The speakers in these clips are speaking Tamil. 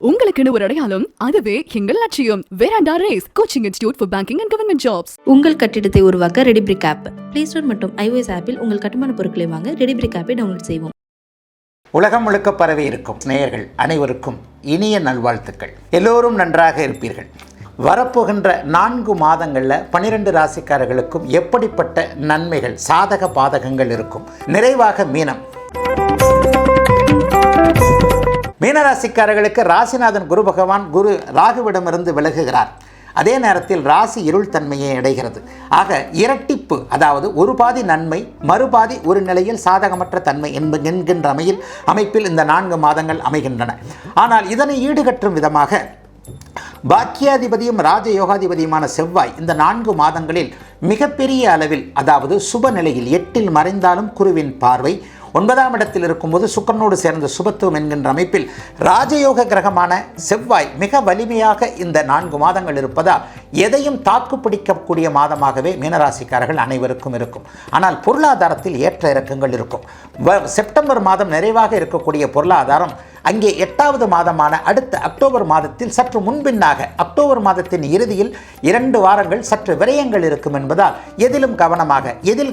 உங்களுக்குன்னு ஒரு அடையாளம், அதுவே எங்கள் லட்சியம். Veranda race coaching institute for banking and government jobs. உங்கள் கட்டிடத்தை உருவாக்க ரெடிபிரிக் ஆப் பிளே ஸ்டோர் மற்றும் iOS ஆப்பில் உங்கள் கட்டுமான பொருட்களை வாங்க ரெடிபிரிக் ஆப்பை டவுன்லோட் செய்வோம். உலகம் முழுக்க பரவி இருக்கும் நேயர்கள் அனைவருக்கும் இனிய நல்வாழ்த்துக்கள். எல்லோரும் நன்றாக இருப்பீர்கள். வரப்போகின்ற 4 மாதங்களில் 12 ராசிக்காரர்களுக்கும் எப்படிப்பட்ட நன்மைகள், சாதக பாதகங்கள் இருக்கும்? நிறைவாக மீனராசிக்காரர்களுக்கு ராசிநாதன் குரு பகவான் ராகுவிடமிருந்து விலகுகிறார். அதே நேரத்தில் ராசி இருள் தன்மையை அடைகிறது. ஆக இரட்டிப்பு, அதாவது ஒரு பாதி நன்மை மறுபாதி ஒரு நிலையில் சாதகமற்ற தன்மை என்கின்ற அமைப்பில் இந்த 4 மாதங்கள் அமைகின்றன. ஆனால் இதனை ஈடுகட்டும் விதமாக பாக்கியாதிபதியும் ராஜயோகாதிபதியுமான செவ்வாய் இந்த 4 மாதங்களில் மிகப்பெரிய அளவில், அதாவது சுப நிலையில் 8இல் மறைந்தாலும் குருவின் பார்வை, 9ஆம் இடத்தில் இருக்கும்போது சுக்கிரனோடு சேர்ந்த சுபத்துவம் என்கின்ற அமைப்பில் ராஜயோக கிரகமான செவ்வாய் மிக வலிமையாக இந்த 4 மாதங்கள் இருப்பதால் எதையும் தாக்கு பிடிக்கக்கூடிய மாதமாகவே மீனராசிக்காரர்கள் அனைவருக்கும் இருக்கும். ஆனால் பொருளாதாரத்தில் ஏற்ற இறக்கங்கள் இருக்கும். செப்டம்பர் மாதம் நிறைவாக இருக்கக்கூடிய பொருளாதாரம் அங்கே 8வது மாதமான அடுத்த அக்டோபர் மாதத்தில் சற்று முன்பின்னாக, அக்டோபர் மாதத்தின் இறுதியில் 2 வாரங்கள் சற்று விரயங்கள் இருக்கும் என்பதால் எதில்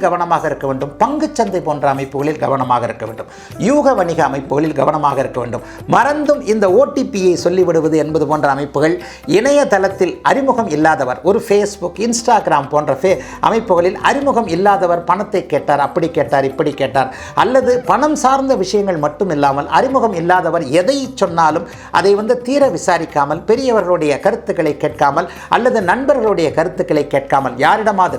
கவனமாக இருக்க வேண்டும்? பங்குச்சந்தை போன்ற அமைப்புகளில் கவனமாக இருக்க வேண்டும். யூக வணிக அமைப்புகளில் கவனமாக இருக்க வேண்டும். மறந்தும் இந்த ஓடிபியை சொல்லிவிடுவது என்பது போன்ற அமைப்புகள், இணையதளத்தில் அறிமுகம் இல்லாதவர், ஒரு ஃபேஸ்புக், இன்ஸ்டாகிராம் போன்ற அமைப்புகளில் அறிமுகம் இல்லாதவர் பணத்தை கேட்டார், அப்படி கேட்டார், இப்படி கேட்டார், அல்லது பணம் சார்ந்த விஷயங்கள் மட்டும் இல்லாமல் அறிமுகம் இல்லாதவர் எதை சொன்னாலும் அதை தீர விசாரிக்காமல், பெரியவர்களுடைய கருத்துக்களை கேட்காமல், அல்லது நண்பர்களுடைய கருத்துக்களை கேட்காமல், யாரிடமாவது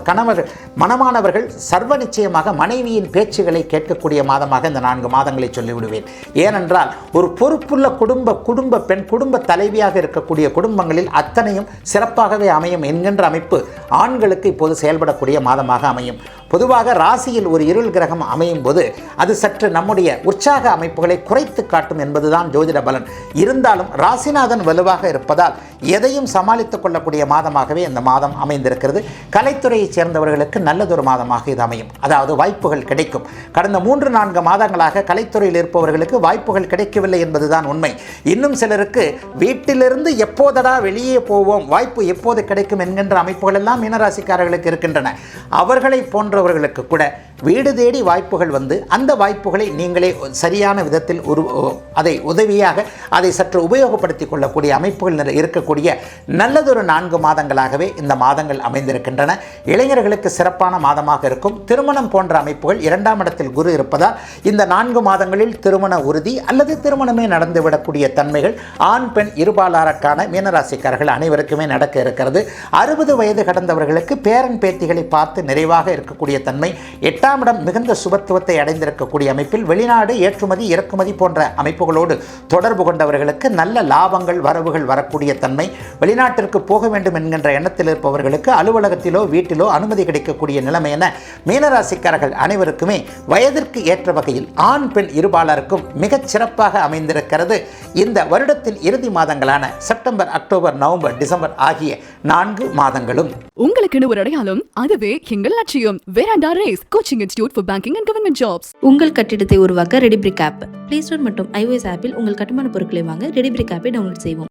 மனமானவர்கள் சர்வ நிச்சயமாக மனைவியின் பேச்சுகளை கேட்கக்கூடிய மாதமாக இந்த 4 மாதங்களை சொல்லிவிடுவேன். ஏனென்றால் ஒரு பொறுப்புள்ள குடும்ப பெண், குடும்ப தலைவியாக இருக்கக்கூடிய குடும்பங்களில் அத்தனையும் சிறப்பாகவே அமையும் என்கின்ற அமைப்பு ஆண்களுக்கு இப்போது செயல்படக்கூடிய மாதமாக அமையும். பொதுவாக ராசியில் ஒரு இருள் கிரகம் அமையும் போது அது சற்று நம்முடைய உற்சாக அமைப்புகளை குறைத்து காட்டும் என்பதுதான் ஜோதிட பலன். இருந்தாலும் ராசிநாதன் வலுவாக இருப்பதால் எதையும் சமாளித்துக் கொள்ளக்கூடிய மாதமாகவே இந்த மாதம் அமைந்திருக்கிறது. கலைத்துறையைச் சேர்ந்தவர்களுக்கு நல்லதொரு மாதமாக இது அமையும். அதாவது வாய்ப்புகள் கிடைக்கும். கடந்த 3-4 மாதங்களாக கலைத்துறையில் இருப்பவர்களுக்கு வாய்ப்புகள் கிடைக்கவில்லை என்பதுதான் உண்மை. இன்னும் சிலருக்கு வீட்டிலிருந்து எப்போதடா வெளியே போவோம், வாய்ப்பு எப்போது கிடைக்கும் என்கின்ற அமைப்புகள் எல்லாம் மீனராசிக்காரர்களுக்கு இருக்கின்றன. அவர்களை போன்றவர்களுக்கு கூட வீடு தேடி வாய்ப்புகள் அந்த வாய்ப்புகளை நீங்களே சரியான விதத்தில் அதை சற்று உபயோகப்படுத்திக் கொள்ளக்கூடிய அமைப்புகள் இருக்கக்கூடிய நல்லதொரு 4 மாதங்களாகவே இந்த மாதங்கள் அமைந்திருக்கின்றன. இளைஞர்களுக்கு சிறப்பான மாதமாக இருக்கும். திருமணம் போன்ற அமைப்புகள் 2ஆம் இடத்தில் குரு இருப்பதால் இந்த 4 மாதங்களில் திருமண உறுதி அல்லது திருமணமே நடந்துவிடக்கூடிய தன்மைகள் ஆண் பெண் இருபாலாருக்கான மீனராசிக்காரர்கள் அனைவருக்குமே நடக்க இருக்கிறது. 60 வயது கடந்தவர்களுக்கு பேரன் பேத்திகளை பார்த்து நிறைவாக இருக்கக்கூடிய தன்மை, 8ஆம் இடம் மிகுந்த சுபத்துவத்தை அடைந்திருக்கக்கூடிய அமைப்பில் வெளிநாடு ஏற்றுமதி இறக்குமதி போன்ற அமைப்புகளோடு தொடர்பு கொண்டவர்களுக்கு நல்ல லாபங்கள் வரவுகள் வரக்கூடிய தன்மை, வெளிநாட்டிற்கு போக வேண்டும் என்கின்ற எண்ணத்தில் இருப்பவர்களுக்கு அலுவலகத்திலோ வீட்டிலோ அனுமதி கிடைக்கக்கூடிய நிலைமை என மீனராசிக்காரர்கள் அனைவருக்குமே வயதிற்கு ஏற்ற வகையில் ஆண் பெண் இருபாலருக்கும் மிகச் சிறப்பாக அமைந்திருக்கிறது. இந்த வருடத்தின் இறுதி மாதங்களான செப்டம்பர், அக்டோபர், நவம்பர், டிசம்பர் ஆகிய 4 மாதங்களும் உங்களுக்குன்னு ஒரு அடையாளம், அதுவே எங்கள் லட்சியம். Veranda race coaching institute for banking and government jobs. உங்கள் கட்டிடத்தை உருவாக்க ரெடிபிரிக் ஆப் பிளே ஸ்டோர் மற்றும் iOS ஆப்பில் உங்கள் கட்டுமான பொருட்களை வாங்க ரெடிபிரிக் ஆப்பை டவுன்லோட் செய்வோம்.